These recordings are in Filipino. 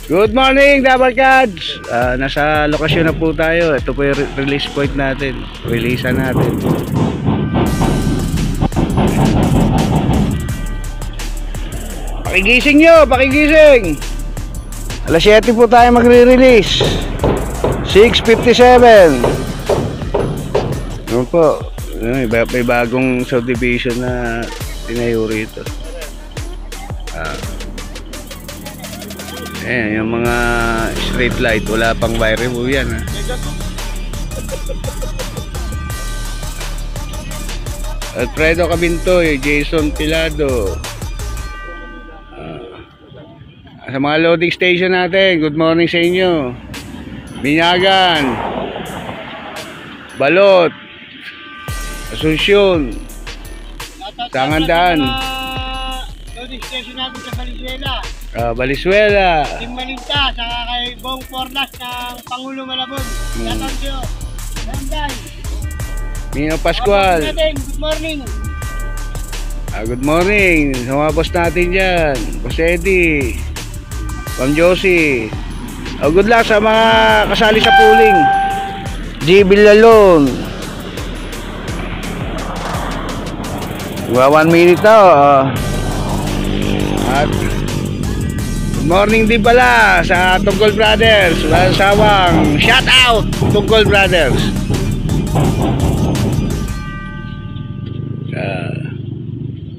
Good morning, Double Cards! Nasa lokasyon na po tayo. Ito po yung release point natin. Releasean natin. Pakigising nyo! Pakigising! Alas 7 po tayo magre-release. 6:57. Ano po? May bagong subdivision na tinayo rito. Ayan, yung mga street light, wala pang wire po yan. Alfredo Cabintoy, Jason Pilado. Sa mga loading station natin, good morning sa inyo. Binyagan, Balot, Asunsyon, Sangandaan. Loading station natin sa Valenzuela. Valenzuela. Team Malinta, saka kay Bong Porlas ng Pangulo Malabon. Tatansiyo. Landay. Mino Pascual. Good morning. Good morning sa mga boss natin dyan. Boss Eddie, Ma'am Josie. Good luck sa mga kasali sa pooling. G. Villalon. 1 minute na. At good morning din pala sa Tunggol Brothers. Walang sawang shout out Tunggol Brothers.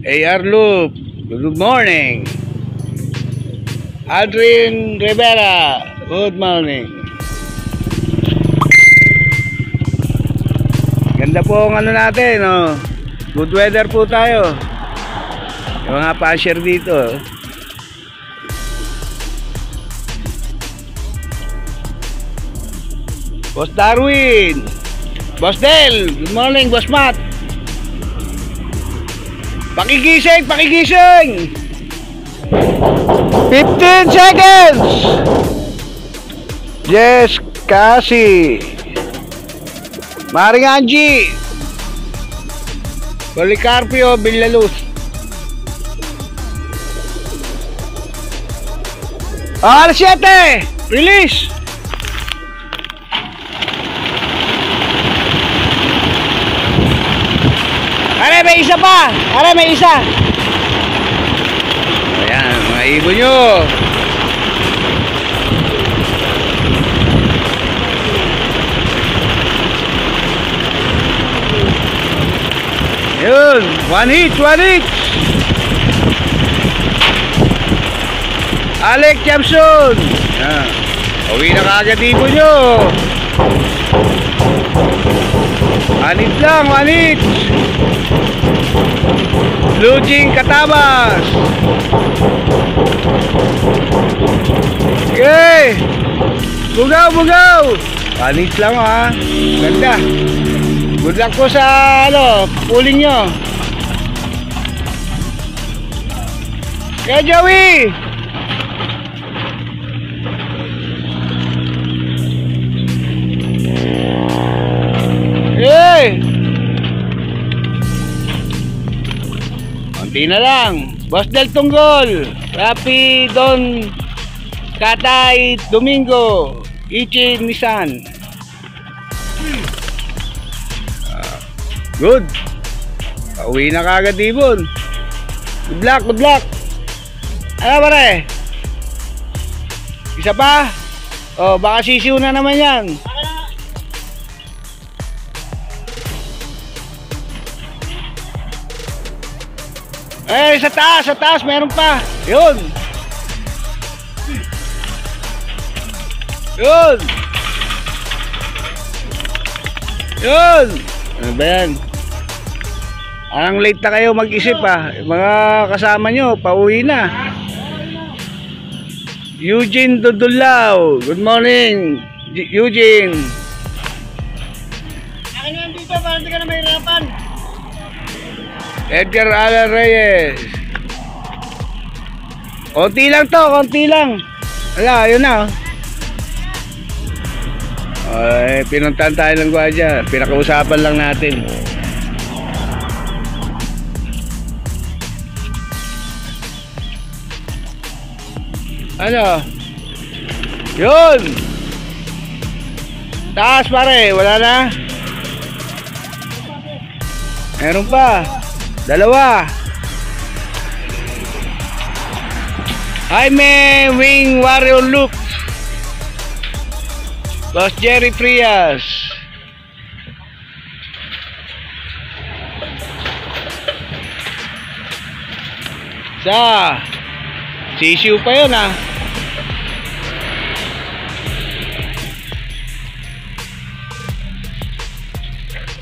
AR Loop, good morning. Adrian Rivera, good morning. Ganda po ang ano natin, oh. Good weather po tayo. Yung mga passer dito. Boss Darwin, Boss Del, good morning, Boss Matt. Pakigising, pakigising. 15 seconds. Yes, Cassie, Maring Angie, Policarpio Villaluz. Alas 7, release. Are, may isa pa! Are, may isa! Ayan, mga ibon nyo! Yun! 1 hit! 1 hit! Alec Jamson! Ayan. Uwi na kaagad ibon nyo! 1 hit lang! 1 hit! Lujing Katabas. Okay. Bugaw, bugaw. Panis lang ha. Ganda. Good luck po sa ano, pooling nyo. Kaya Joey. Hey. Konti na lang. Boss Del Tunggol, Rapi Don Katay Domingo, Ichi Nissan. Good. Pauwi na kagad ibon. Good luck, good luck. Ano pare? Isa pa? Oh, baka sisiw na naman yan. Eh, sa taas, meron pa. Yun. Yun. Yun. Ano ba yan? Anong late na kayo mag-isip ah. Mga kasama nyo, pauwi na. Eugene Dudulao. Good morning, Eugene. Akin yan dito para hindi ka na mahirapan. Edgar Alan Reyes. Konti lang to, konti lang. Wala, yun na. Pinuntahan tayo ng gwardiya. Pinakausapan lang natin. Ano? Yun! Taas pare, wala na? Meron pa. Dalawa. Jaime Wing Warrior Luke. Boss Jerry Frias. Sisiu pa yun ah.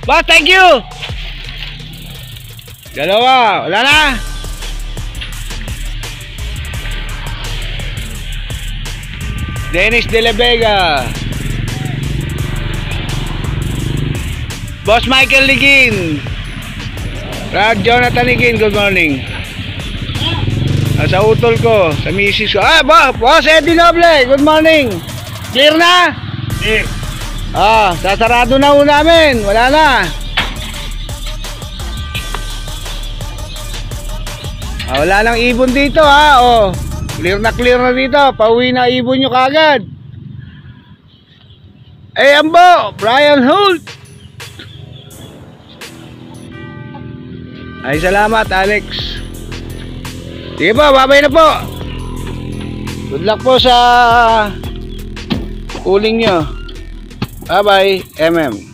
Boss, thank you. Dalawa, wala na. Dennis De La Vega. Boss Michael Ligin. Brad Jonathan Ligin, good morning. Sa utol ko, sa misis ko. Boss Eddie Noble, good morning. Clear na? Eh. Sasarado na ho namin. Wala na. Wala nang ibon dito ha. Clear na dito. Pauwi na ibon nyo kagad. Ambo, Brian Holt. Ay, salamat Alex. Sige po, babay na po. Good luck po sa uling nyo. Bye bye, MM.